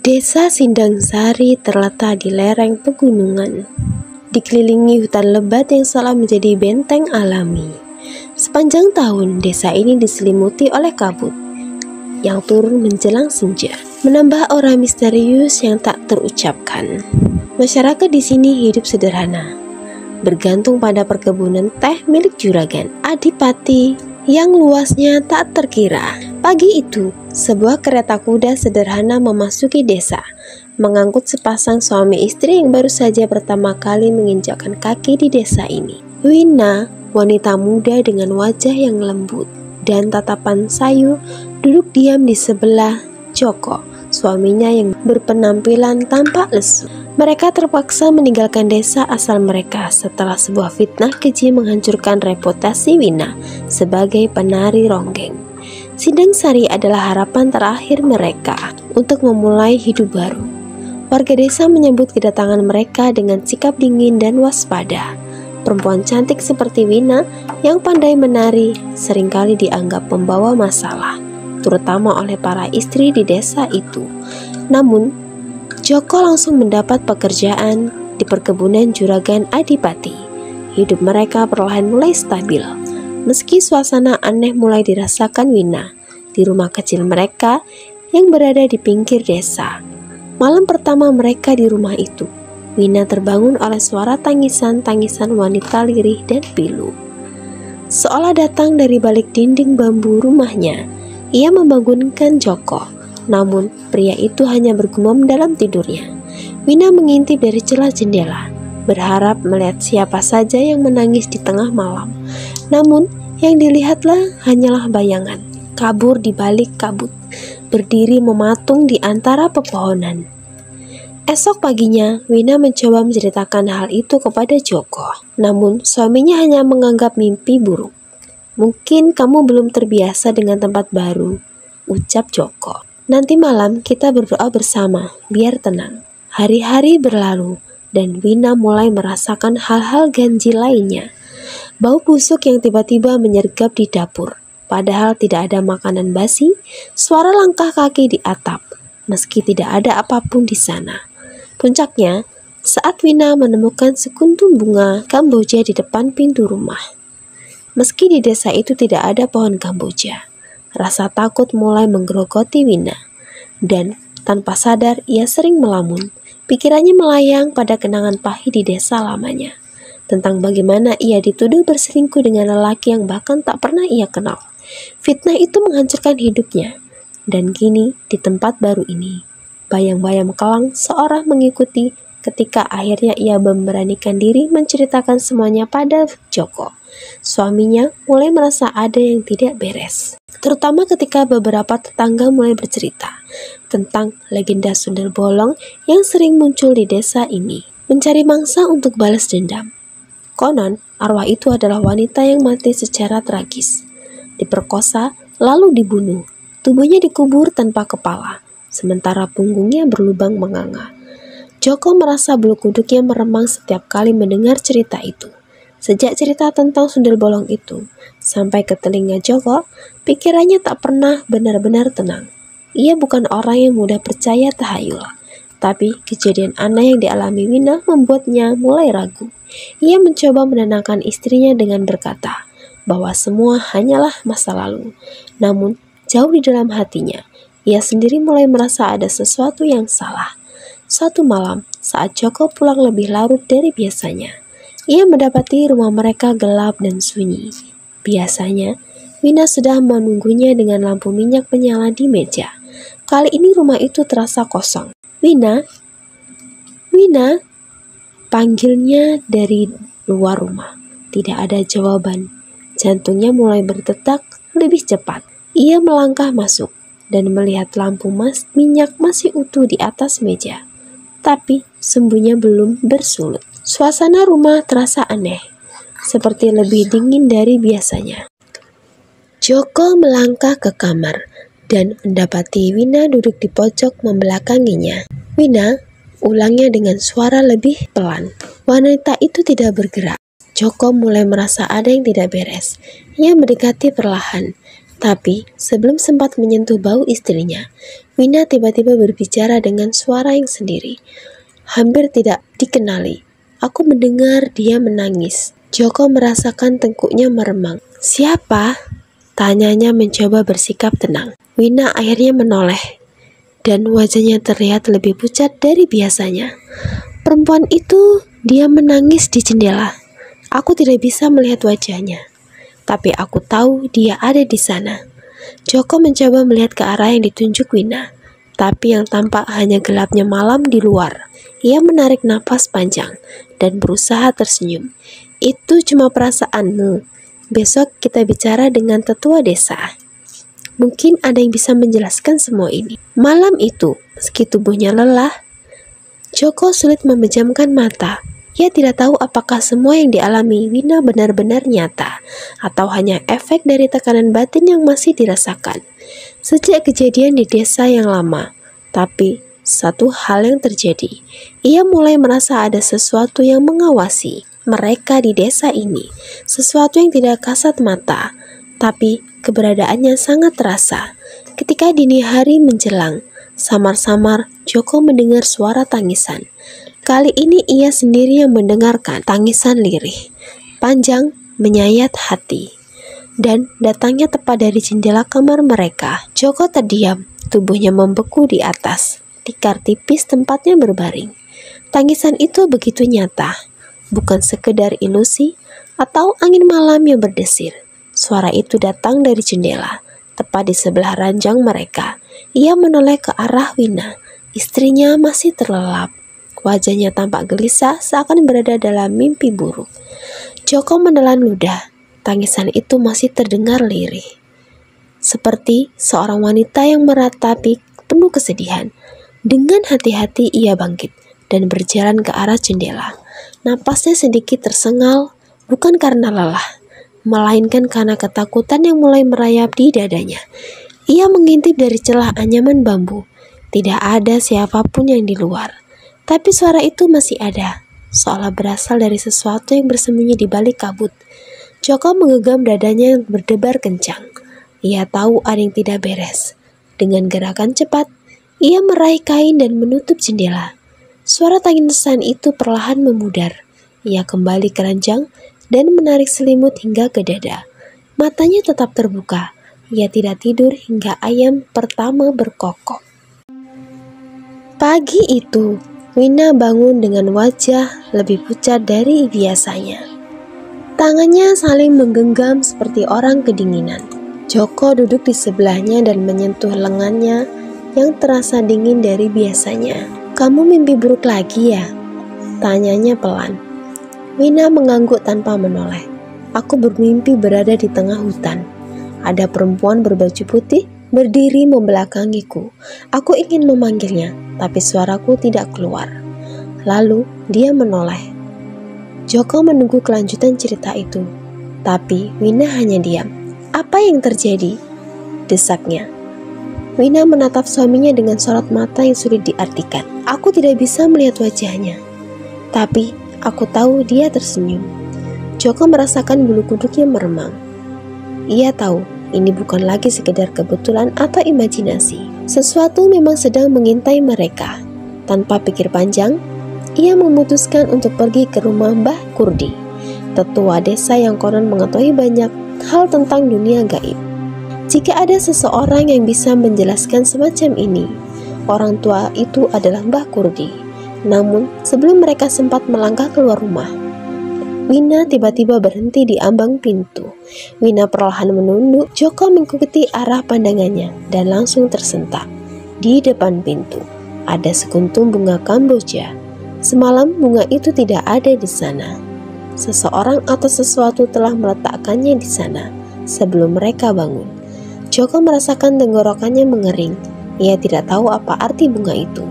Desa Sindangsari terletak di lereng pegunungan, dikelilingi hutan lebat yang seolah menjadi benteng alami. Sepanjang tahun, desa ini diselimuti oleh kabut yang turun menjelang senja, menambah aura misterius yang tak terucapkan. Masyarakat di sini hidup sederhana, bergantung pada perkebunan teh milik juragan Adipati yang luasnya tak terkira. Pagi itu, sebuah kereta kuda sederhana memasuki desa, mengangkut sepasang suami istri yang baru saja pertama kali menginjakkan kaki di desa ini. Wina, wanita muda dengan wajah yang lembut dan tatapan sayu, duduk diam di sebelah Joko, suaminya yang berpenampilan tampak lesu. Mereka terpaksa meninggalkan desa asal mereka setelah sebuah fitnah keji menghancurkan reputasi Wina sebagai penari ronggeng. Sindangsari adalah harapan terakhir mereka untuk memulai hidup baru. Warga desa menyambut kedatangan mereka dengan sikap dingin dan waspada. Perempuan cantik seperti Wina yang pandai menari seringkali dianggap pembawa masalah, terutama oleh para istri di desa itu. Namun, Joko langsung mendapat pekerjaan di perkebunan juragan Adipati. Hidup mereka perlahan mulai stabil. Meski suasana aneh mulai dirasakan Wina di rumah kecil mereka yang berada di pinggir desa. Malam pertama mereka di rumah itu, Wina terbangun oleh suara tangisan-tangisan wanita lirih dan pilu. Seolah datang dari balik dinding bambu rumahnya, ia membangunkan Joko. Namun, pria itu hanya bergumam dalam tidurnya. Wina mengintip dari celah jendela, berharap melihat siapa saja yang menangis di tengah malam. Namun, yang dilihatlah hanyalah bayangan, kabur di balik kabut, berdiri mematung di antara pepohonan. Esok paginya, Wina mencoba menceritakan hal itu kepada Joko. Namun, suaminya hanya menganggap mimpi buruk. "Mungkin kamu belum terbiasa dengan tempat baru," ucap Joko. "Nanti malam kita berdoa bersama, biar tenang." Hari-hari berlalu, dan Wina mulai merasakan hal-hal ganjil lainnya. Bau busuk yang tiba-tiba menyergap di dapur, padahal tidak ada makanan basi, suara langkah kaki di atap, meski tidak ada apapun di sana. Puncaknya, saat Wina menemukan sekuntum bunga kamboja di depan pintu rumah. Meski di desa itu tidak ada pohon kamboja, rasa takut mulai menggerogoti Wina, dan tanpa sadar ia sering melamun. Pikirannya melayang pada kenangan pahit di desa lamanya, tentang bagaimana ia dituduh berselingkuh dengan lelaki yang bahkan tak pernah ia kenal. Fitnah itu menghancurkan hidupnya, dan kini di tempat baru ini, bayang-bayang kelang seorang mengikuti ketika akhirnya ia memberanikan diri menceritakan semuanya pada Joko. Suaminya mulai merasa ada yang tidak beres, terutama ketika beberapa tetangga mulai bercerita tentang legenda sundel bolong yang sering muncul di desa ini, mencari mangsa untuk balas dendam. Konon, arwah itu adalah wanita yang mati secara tragis, diperkosa lalu dibunuh, tubuhnya dikubur tanpa kepala, sementara punggungnya berlubang menganga. Joko merasa bulu kuduknya meremang setiap kali mendengar cerita itu. Sejak cerita tentang sundel bolong itu sampai ke telinga Joko, pikirannya tak pernah benar-benar tenang. Ia bukan orang yang mudah percaya tahayul, tapi kejadian aneh yang dialami Wina membuatnya mulai ragu. Ia mencoba menenangkan istrinya dengan berkata bahwa semua hanyalah masa lalu. Namun, jauh di dalam hatinya, ia sendiri mulai merasa ada sesuatu yang salah. Suatu malam, saat Joko pulang lebih larut dari biasanya, ia mendapati rumah mereka gelap dan sunyi. Biasanya, Wina sudah menunggunya dengan lampu minyak menyala di meja. Kali ini rumah itu terasa kosong. "Wina, Wina," panggilnya dari luar rumah. Tidak ada jawaban. Jantungnya mulai berdetak lebih cepat. Ia melangkah masuk dan melihat lampu minyak masih utuh di atas meja, tapi sumbunya belum bersulut. Suasana rumah terasa aneh, seperti lebih dingin dari biasanya. Joko melangkah ke kamar dan mendapati Wina duduk di pojok membelakanginya. "Wina," ulangnya dengan suara lebih pelan. Wanita itu tidak bergerak. Joko mulai merasa ada yang tidak beres. Ia mendekati perlahan Tapi sebelum sempat menyentuh bau istrinya, Wina tiba-tiba berbicara dengan suara yang sendiri. Hampir tidak dikenali. Aku mendengar dia menangis. Joko merasakan tengkuknya meremang. "Siapa?" tanyanya mencoba bersikap tenang. Wina akhirnya menoleh, dan wajahnya terlihat lebih pucat dari biasanya. "Perempuan itu," dia menangis di jendela. Aku tidak bisa melihat wajahnya, tapi aku tahu dia ada di sana. Joko mencoba melihat ke arah yang ditunjuk Wina, tapi yang tampak hanya gelapnya malam di luar. Ia menarik napas panjang dan berusaha tersenyum. "Itu cuma perasaanmu. Besok kita bicara dengan tetua desa. Mungkin ada yang bisa menjelaskan semua ini." Malam itu, meski tubuhnya lelah, Joko sulit memejamkan mata. Ia tidak tahu apakah semua yang dialami Wina benar-benar nyata, atau hanya efek dari tekanan batin yang masih dirasakan sejak kejadian di desa yang lama. Tapi satu hal yang terjadi, ia mulai merasa ada sesuatu yang mengawasi mereka di desa ini, sesuatu yang tidak kasat mata, tapi keberadaannya sangat terasa. Ketika dini hari menjelang, samar-samar Joko mendengar suara tangisan. Kali ini ia sendiri yang mendengarkan tangisan lirih, panjang, menyayat hati. Dan datangnya tepat dari jendela kamar mereka. Joko terdiam, tubuhnya membeku di atas tikar tipis tempatnya berbaring. Tangisan itu begitu nyata, bukan sekedar ilusi atau angin malam yang berdesir. Suara itu datang dari jendela, tepat di sebelah ranjang mereka. Ia menoleh ke arah Wina. Istrinya masih terlelap. Wajahnya tampak gelisah seakan berada dalam mimpi buruk. Joko menelan ludah. Tangisan itu masih terdengar lirih, seperti seorang wanita yang meratapi penuh kesedihan. Dengan hati-hati ia bangkit dan berjalan ke arah jendela. Napasnya sedikit tersengal, bukan karena lelah, melainkan karena ketakutan yang mulai merayap di dadanya. Ia mengintip dari celah anyaman bambu. Tidak ada siapapun yang di luar. Tapi suara itu masih ada, seolah berasal dari sesuatu yang bersembunyi di balik kabut. Joko menggenggam dadanya yang berdebar kencang. Ia tahu ada yang tidak beres. Dengan gerakan cepat, ia meraih kain dan menutup jendela. Suara tangisan itu perlahan memudar. Ia kembali ke ranjang dan menarik selimut hingga ke dada. Matanya tetap terbuka. Ia tidak tidur hingga ayam pertama berkokok. Pagi itu, Wina bangun dengan wajah lebih pucat dari biasanya. Tangannya saling menggenggam seperti orang kedinginan. Joko duduk di sebelahnya dan menyentuh lengannya yang terasa dingin dari biasanya. "Kamu mimpi buruk lagi ya?" tanyanya pelan. Wina mengangguk tanpa menoleh. "Aku bermimpi berada di tengah hutan. Ada perempuan berbaju putih berdiri membelakangiku. Aku ingin memanggilnya, tapi suaraku tidak keluar." Lalu dia menoleh. Joko menunggu kelanjutan cerita itu, tapi Wina hanya diam. "Apa yang terjadi?" desaknya. Wina menatap suaminya dengan sorot mata yang sulit diartikan. "Aku tidak bisa melihat wajahnya, tapi aku tahu dia tersenyum." Joko merasakan bulu kuduknya meremang. Ia tahu ini bukan lagi sekedar kebetulan atau imajinasi. Sesuatu memang sedang mengintai mereka. Tanpa pikir panjang, ia memutuskan untuk pergi ke rumah Mbah Kurdi, tetua desa yang konon mengetahui banyak hal tentang dunia gaib. Jika ada seseorang yang bisa menjelaskan semacam ini, orang tua itu adalah Mbah Kurdi. Namun, sebelum mereka sempat melangkah keluar rumah, Wina tiba-tiba berhenti di ambang pintu. Wina perlahan menunduk. Joko mengikuti arah pandangannya dan langsung tersentak. Di depan pintu ada sekuntum bunga kamboja. Semalam bunga itu tidak ada di sana. Seseorang atau sesuatu telah meletakkannya di sana sebelum mereka bangun. Joko merasakan tenggorokannya mengering. Ia tidak tahu apa arti bunga itu.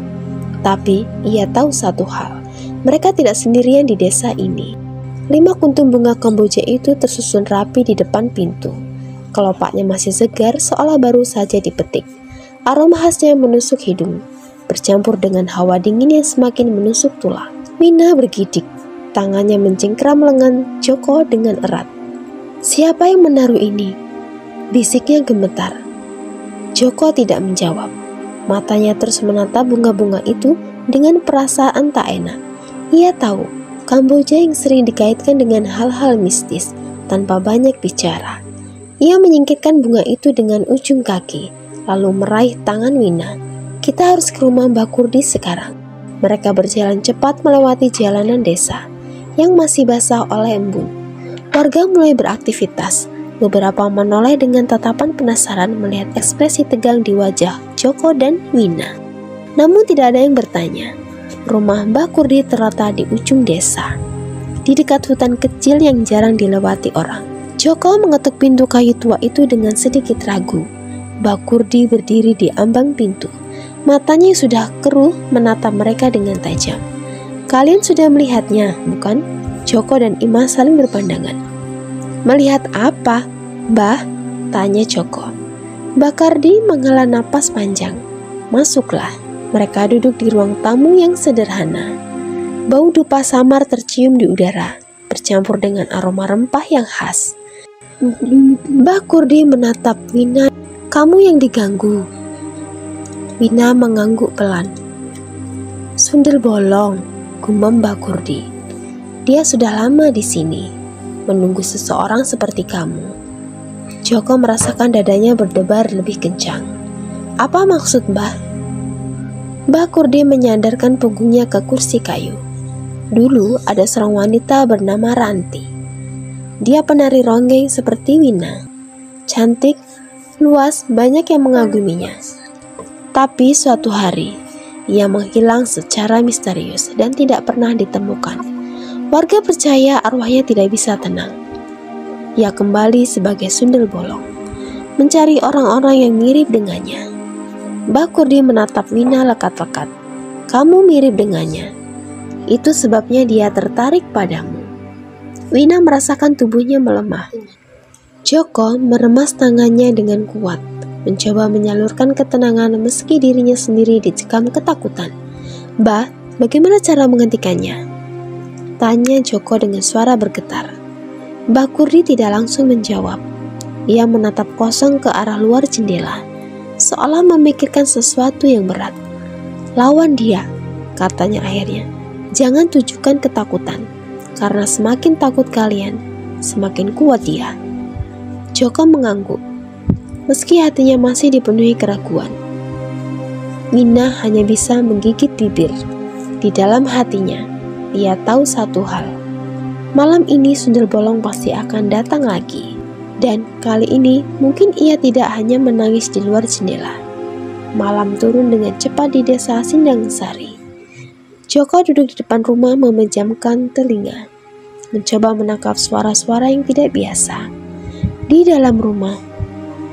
Tapi ia tahu satu hal, mereka tidak sendirian di desa ini. 5 kuntum bunga kamboja itu tersusun rapi di depan pintu. Kelopaknya masih segar seolah baru saja dipetik. Aroma khasnya menusuk hidung, bercampur dengan hawa dingin yang semakin menusuk tulang. Wina bergidik, tangannya mencengkram lengan Joko dengan erat. "Siapa yang menaruh ini?" bisiknya gemetar. Joko tidak menjawab. Matanya terus menatap bunga-bunga itu dengan perasaan tak enak. Ia tahu Kamboja yang sering dikaitkan dengan hal-hal mistis tanpa banyak bicara. Ia menyingkirkan bunga itu dengan ujung kaki, lalu meraih tangan Wina. Kita harus ke rumah Mbak Kurdi sekarang. Mereka berjalan cepat melewati jalanan desa yang masih basah oleh embun. Warga mulai beraktivitas. Beberapa menoleh dengan tatapan penasaran melihat ekspresi tegang di wajah Joko dan Wina. Namun tidak ada yang bertanya. Rumah Mbak Kurdi terletak di ujung desa, di dekat hutan kecil yang jarang dilewati orang. Joko mengetuk pintu kayu tua itu dengan sedikit ragu. Mbak Kurdi berdiri di ambang pintu. Matanya yang sudah keruh menatap mereka dengan tajam. Kalian sudah melihatnya, bukan? Joko dan Ima saling berpandangan. Melihat apa, Mbah? Tanya Joko. Mbak Kurdi menghela napas panjang. Masuklah. Mereka duduk di ruang tamu yang sederhana. Bau dupa samar tercium di udara, bercampur dengan aroma rempah yang khas. Mbak Kurdi menatap Wina. Kamu yang diganggu. Wina mengangguk pelan. Sundel bolong, gumam Mbak Kurdi. Dia sudah lama di sini, menunggu seseorang seperti kamu. Joko merasakan dadanya berdebar lebih kencang. Apa maksud Mbah? Mbak Kurdi menyandarkan punggungnya ke kursi kayu. Dulu ada seorang wanita bernama Ranti. Dia penari ronggeng seperti Wina. Cantik, luas, banyak yang mengaguminya. Tapi suatu hari, ia menghilang secara misterius dan tidak pernah ditemukan. Warga percaya arwahnya tidak bisa tenang. Ia kembali sebagai sundel bolong, mencari orang-orang yang mirip dengannya. Mbak Kurdi menatap Wina lekat-lekat. Kamu mirip dengannya. Itu sebabnya dia tertarik padamu. Wina merasakan tubuhnya melemah. Joko meremas tangannya dengan kuat, mencoba menyalurkan ketenangan meski dirinya sendiri dicekam ketakutan. Mbah, bagaimana cara menghentikannya? Tanya Joko dengan suara bergetar. Mbak Kurdi tidak langsung menjawab. Ia menatap kosong ke arah luar jendela, seolah memikirkan sesuatu yang berat. Lawan dia, katanya akhirnya. Jangan tunjukkan ketakutan, karena semakin takut kalian, semakin kuat dia. Joko mengangguk, meski hatinya masih dipenuhi keraguan. Wina hanya bisa menggigit bibir. Di dalam hatinya, ia tahu satu hal. Malam ini sundel bolong pasti akan datang lagi. Dan kali ini mungkin ia tidak hanya menangis di luar jendela. Malam turun dengan cepat di desa Sindang-Sari. Joko duduk di depan rumah memejamkan telinga, mencoba menangkap suara-suara yang tidak biasa. Di dalam rumah,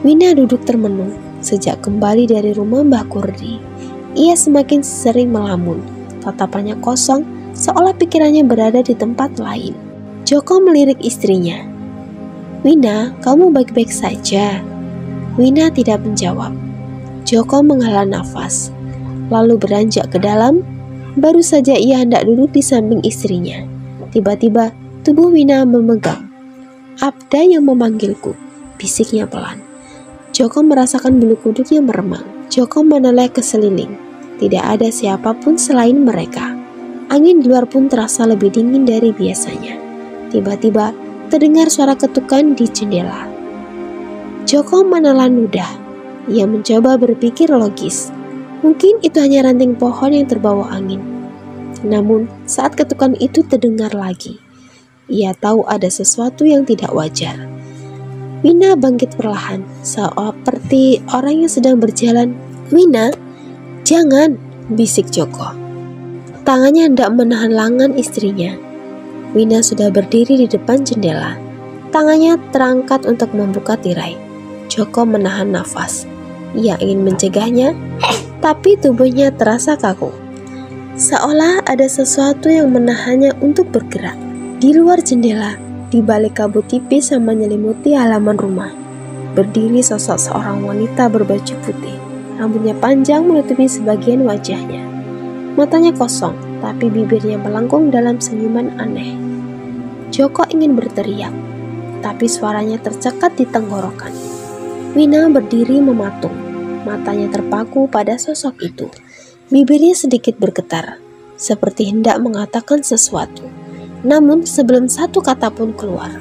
Wina duduk termenung sejak kembali dari rumah Mbah Kurdi. Ia semakin sering melamun, tatapannya kosong seolah pikirannya berada di tempat lain. Joko melirik istrinya. Wina, kamu baik-baik saja? Wina tidak menjawab. Joko menghela nafas, lalu beranjak ke dalam. Baru saja ia hendak duduk di samping istrinya. Tiba-tiba tubuh Wina memegang. Abda yang memanggilku, bisiknya pelan. Joko merasakan bulu kuduknya meremang. Joko menoleh ke seliling. Tidak ada siapapun selain mereka. Angin di luar pun terasa lebih dingin dari biasanya. Tiba-tiba terdengar suara ketukan di jendela. Joko menelan ludah. Ia mencoba berpikir logis. Mungkin itu hanya ranting pohon yang terbawa angin. Namun saat ketukan itu terdengar lagi, ia tahu ada sesuatu yang tidak wajar. Wina bangkit perlahan, seperti orang yang sedang berjalan. Wina, jangan, bisik Joko. Tangannya hendak menahan lengan istrinya. Wina sudah berdiri di depan jendela. Tangannya terangkat untuk membuka tirai. Joko menahan nafas. Ia ingin mencegahnya, tapi tubuhnya terasa kaku. Seolah ada sesuatu yang menahannya untuk bergerak. Di luar jendela, di balik kabut tipis yang menyelimuti halaman rumah, berdiri sosok seorang wanita berbaju putih. Rambutnya panjang menutupi sebagian wajahnya. Matanya kosong, tapi bibirnya melengkung dalam senyuman aneh. Joko ingin berteriak, tapi suaranya tercekat di tenggorokan. Wina berdiri mematung, matanya terpaku pada sosok itu. Bibirnya sedikit bergetar, seperti hendak mengatakan sesuatu. Namun sebelum satu kata pun keluar,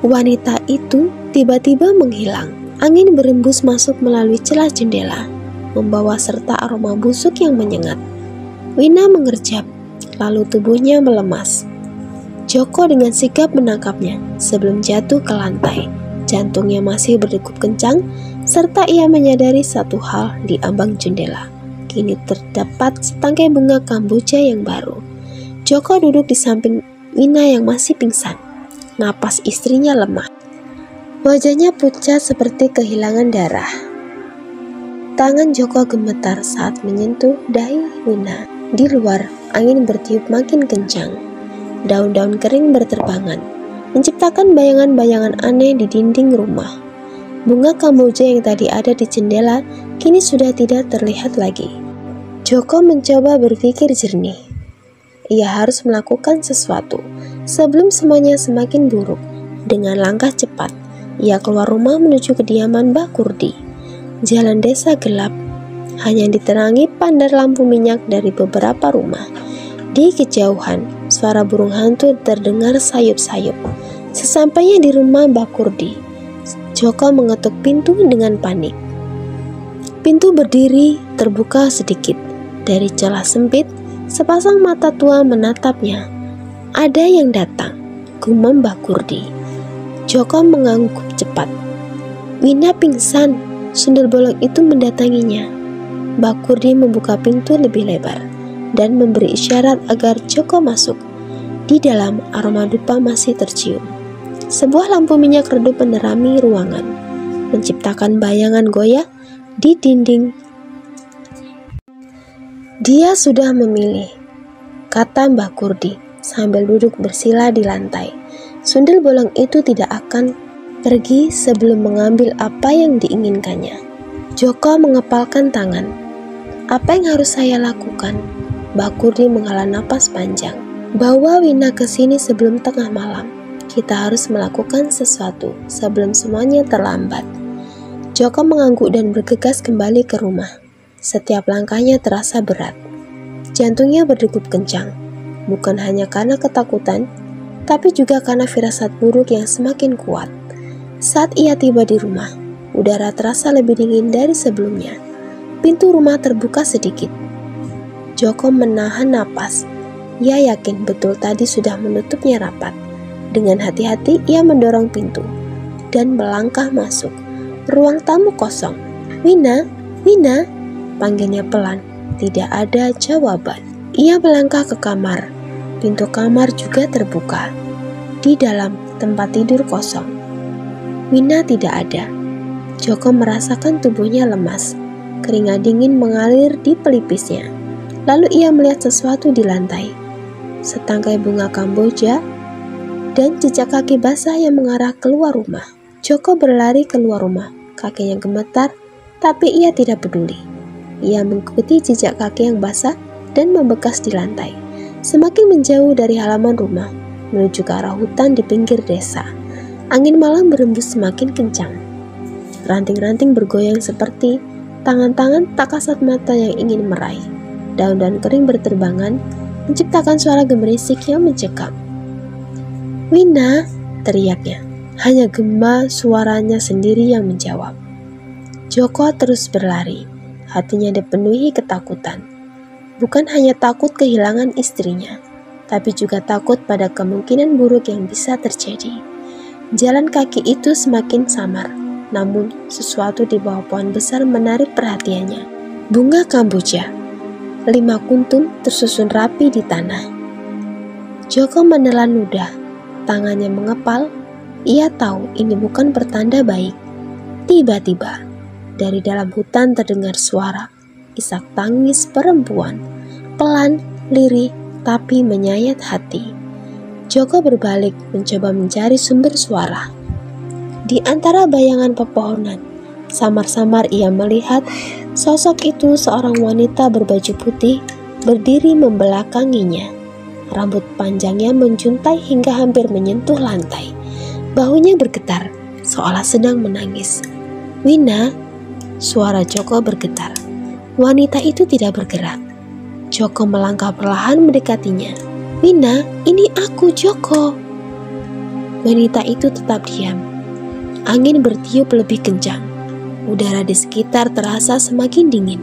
wanita itu tiba-tiba menghilang. Angin berembus masuk melalui celah jendela, membawa serta aroma busuk yang menyengat. Wina mengerjap, lalu tubuhnya melemas. Joko dengan sigap menangkapnya sebelum jatuh ke lantai. Jantungnya masih berdegup kencang, serta ia menyadari satu hal di ambang jendela. Kini terdapat setangkai bunga kamboja yang baru. Joko duduk di samping Wina yang masih pingsan. Napas istrinya lemah. Wajahnya pucat seperti kehilangan darah. Tangan Joko gemetar saat menyentuh dahi Wina. Di luar, angin bertiup makin kencang. Daun-daun kering berterbangan, menciptakan bayangan-bayangan aneh di dinding rumah. Bunga kamboja yang tadi ada di jendela kini sudah tidak terlihat lagi. Joko mencoba berpikir jernih. Ia harus melakukan sesuatu sebelum semuanya semakin buruk. Dengan langkah cepat, ia keluar rumah menuju kediaman Mbah Kurdi. Jalan desa gelap, hanya diterangi pandar lampu minyak dari beberapa rumah. Di kejauhan, suara burung hantu terdengar sayup-sayup. Sesampainya di rumah Mbah Kurdi, Joko mengetuk pintu dengan panik. Pintu berdiri terbuka sedikit. Dari celah sempit, sepasang mata tua menatapnya. Ada yang datang, gumam Mbah Kurdi. Joko mengangguk cepat. Wina pingsan, sundel bolong itu mendatanginya. Mbah Kurdi membuka pintu lebih lebar dan memberi isyarat agar Joko masuk. Di dalam, aroma dupa masih tercium. Sebuah lampu minyak redup menerami ruangan, menciptakan bayangan goyah di dinding. Dia sudah memilih, kata Mbah Kurdi sambil duduk bersila di lantai. Sundel bolong itu tidak akan pergi sebelum mengambil apa yang diinginkannya. Joko mengepalkan tangan. Apa yang harus saya lakukan? Mbah Kurdi menghela napas panjang. Bawa Wina ke sini sebelum tengah malam. Kita harus melakukan sesuatu sebelum semuanya terlambat. Joko mengangguk dan bergegas kembali ke rumah. Setiap langkahnya terasa berat. Jantungnya berdegup kencang. Bukan hanya karena ketakutan, tapi juga karena firasat buruk yang semakin kuat. Saat ia tiba di rumah, udara terasa lebih dingin dari sebelumnya. Pintu rumah terbuka sedikit. Joko menahan napas. Ia yakin betul tadi sudah menutupnya rapat. Dengan hati-hati ia mendorong pintu dan melangkah masuk. Ruang tamu kosong. Wina, Wina, panggilnya pelan. Tidak ada jawaban. Ia melangkah ke kamar. Pintu kamar juga terbuka. Di dalam, tempat tidur kosong. Wina tidak ada. Joko merasakan tubuhnya lemas. Keringat dingin mengalir di pelipisnya. Lalu ia melihat sesuatu di lantai. Setangkai bunga kamboja dan jejak kaki basah yang mengarah keluar rumah. Joko berlari keluar rumah. Kakinya gemetar, tapi ia tidak peduli. Ia mengikuti jejak kaki yang basah dan membekas di lantai. Semakin menjauh dari halaman rumah, menuju ke arah hutan di pinggir desa. Angin malam berembus semakin kencang. Ranting-ranting bergoyang seperti tangan-tangan tak kasat mata yang ingin meraih. Daun-daun kering berterbangan, menciptakan suara gemerisik yang mencekam. Wina, teriaknya. Hanya gema suaranya sendiri yang menjawab. Joko terus berlari. Hatinya dipenuhi ketakutan. Bukan hanya takut kehilangan istrinya, tapi juga takut pada kemungkinan buruk yang bisa terjadi. Jalan kaki itu semakin samar, namun sesuatu di bawah pohon besar menarik perhatiannya. Bunga kamboja, 5 kuntum tersusun rapi di tanah. Joko menelan ludah, tangannya mengepal. Ia tahu ini bukan pertanda baik. Tiba-tiba, dari dalam hutan terdengar suara isak tangis perempuan, pelan, lirih, tapi menyayat hati. Joko berbalik mencoba mencari sumber suara. Di antara bayangan pepohonan, samar-samar ia melihat sosok itu, seorang wanita berbaju putih berdiri membelakanginya. Rambut panjangnya menjuntai hingga hampir menyentuh lantai. Bahunya bergetar, seolah sedang menangis. "Wina," suara Joko bergetar. Wanita itu tidak bergerak. Joko melangkah perlahan mendekatinya. "Wina, ini aku, Joko." Wanita itu tetap diam. Angin bertiup lebih kencang. Udara di sekitar terasa semakin dingin.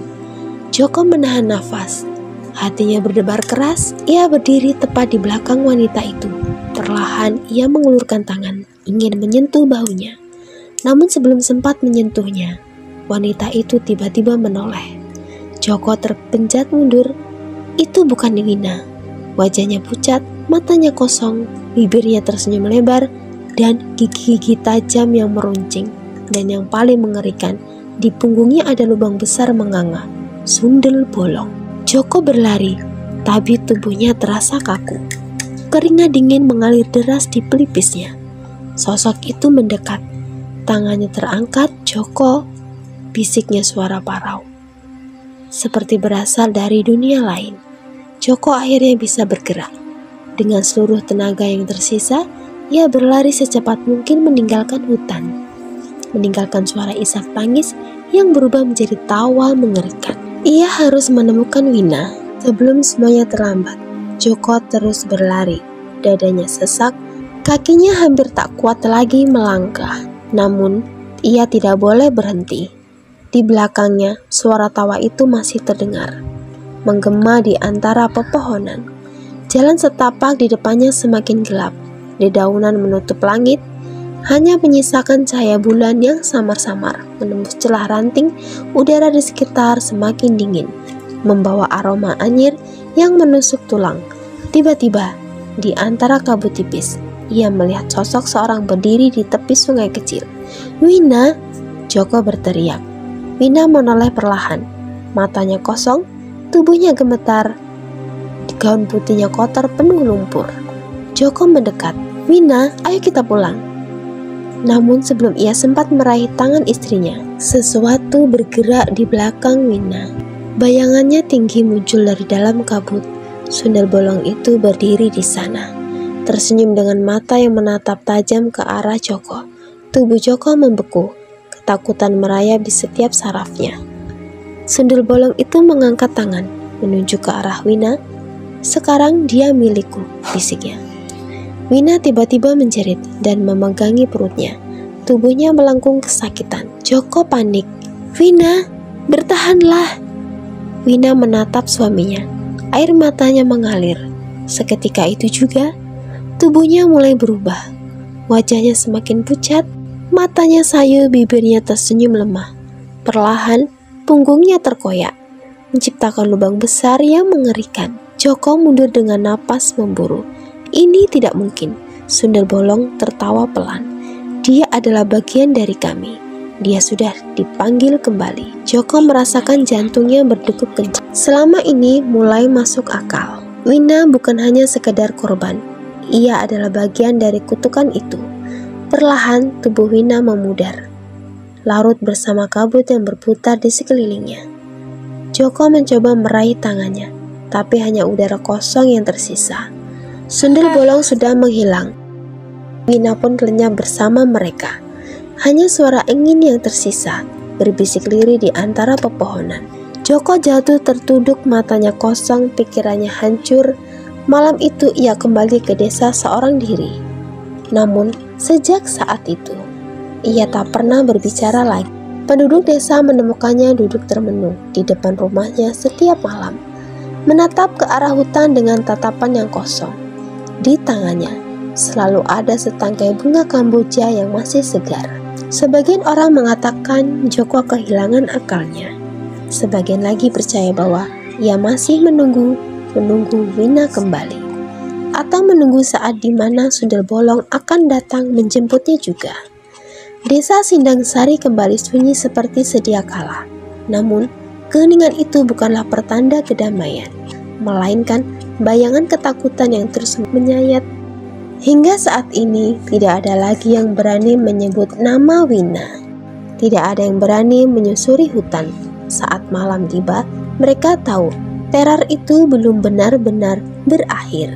Joko menahan nafas. Hatinya berdebar keras. Ia berdiri tepat di belakang wanita itu. Perlahan ia mengulurkan tangan, ingin menyentuh bahunya. Namun sebelum sempat menyentuhnya, wanita itu tiba-tiba menoleh. Joko terpencet mundur. Itu bukan Wina. Wajahnya pucat, matanya kosong, bibirnya tersenyum lebar, dan gigi-gigi tajam yang meruncing. Dan yang paling mengerikan, di punggungnya ada lubang besar menganga, sundel bolong. Joko berlari, tapi tubuhnya terasa kaku. Keringat dingin mengalir deras di pelipisnya. Sosok itu mendekat. Tangannya terangkat. "Joko," bisiknya suara parau, seperti berasal dari dunia lain. Joko akhirnya bisa bergerak. Dengan seluruh tenaga yang tersisa, ia berlari secepat mungkin meninggalkan hutan. Meninggalkan suara isak tangis yang berubah menjadi tawa mengerikan. Ia harus menemukan Wina sebelum semuanya terlambat. Joko terus berlari. Dadanya sesak, kakinya hampir tak kuat lagi melangkah. Namun, ia tidak boleh berhenti. Di belakangnya, suara tawa itu masih terdengar, menggema di antara pepohonan. Jalan setapak di depannya semakin gelap. Dedaunan menutup langit, hanya menyisakan cahaya bulan yang samar-samar menembus celah ranting. Udara di sekitar semakin dingin, membawa aroma anyir yang menusuk tulang. Tiba-tiba, di antara kabut tipis, ia melihat sosok seorang berdiri di tepi sungai kecil. "Wina!" Joko berteriak. Wina menoleh perlahan, matanya kosong, tubuhnya gemetar, gaun putihnya kotor penuh lumpur. Joko mendekat. "Wina, ayo kita pulang." Namun sebelum ia sempat meraih tangan istrinya, sesuatu bergerak di belakang Wina. Bayangannya tinggi muncul dari dalam kabut. Sundel bolong itu berdiri di sana, tersenyum dengan mata yang menatap tajam ke arah Joko. Tubuh Joko membeku, ketakutan merayap di setiap sarafnya. Sundel bolong itu mengangkat tangan, menunjuk ke arah Wina. "Sekarang dia milikku," bisiknya. Wina tiba-tiba menjerit dan memegangi perutnya. Tubuhnya melengkung kesakitan. Joko panik. "Wina, bertahanlah!" Wina menatap suaminya. Air matanya mengalir. Seketika itu juga, tubuhnya mulai berubah. Wajahnya semakin pucat, matanya sayu, bibirnya tersenyum lemah. Perlahan, punggungnya terkoyak, menciptakan lubang besar yang mengerikan. Joko mundur dengan napas memburu. "Ini tidak mungkin." Sundel bolong tertawa pelan. "Dia adalah bagian dari kami. Dia sudah dipanggil kembali." Joko merasakan jantungnya berdegup kencang. Selama ini mulai masuk akal. Wina bukan hanya sekedar korban. Ia adalah bagian dari kutukan itu. Perlahan tubuh Wina memudar, larut bersama kabut yang berputar di sekelilingnya. Joko mencoba meraih tangannya, tapi hanya udara kosong yang tersisa. Sundel bolong sudah menghilang. Wina pun lenyap bersama mereka. Hanya suara angin yang tersisa berbisik lirih di antara pepohonan. Joko jatuh tertunduk, matanya kosong, pikirannya hancur. Malam itu ia kembali ke desa seorang diri. Namun sejak saat itu, ia tak pernah berbicara lagi. Penduduk desa menemukannya duduk termenung di depan rumahnya setiap malam, menatap ke arah hutan dengan tatapan yang kosong. Di tangannya selalu ada setangkai bunga kamboja yang masih segar. Sebagian orang mengatakan Joko kehilangan akalnya. Sebagian lagi percaya bahwa ia masih menunggu Wina kembali, atau menunggu saat di mana Sundel bolong akan datang menjemputnya juga. Desa Sindang Sari kembali sunyi seperti sedia kala. Namun, keheningan itu bukanlah pertanda kedamaian, melainkan bayangan ketakutan yang terus menyayat. Hingga saat ini tidak ada lagi yang berani menyebut nama Wina. Tidak ada yang berani menyusuri hutan. Saat malam tiba, mereka tahu teror itu belum benar-benar berakhir.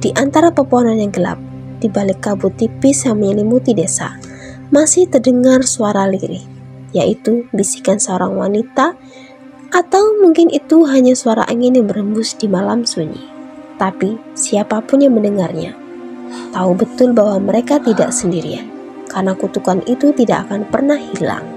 Di antara pepohonan yang gelap, di balik kabut tipis yang menyelimuti desa, masih terdengar suara lirih. yaitu bisikan seorang wanita, atau mungkin itu hanya suara angin yang berembus di malam sunyi. Tapi siapapun yang mendengarnya tahu betul bahwa mereka tidak sendirian, karena kutukan itu tidak akan pernah hilang.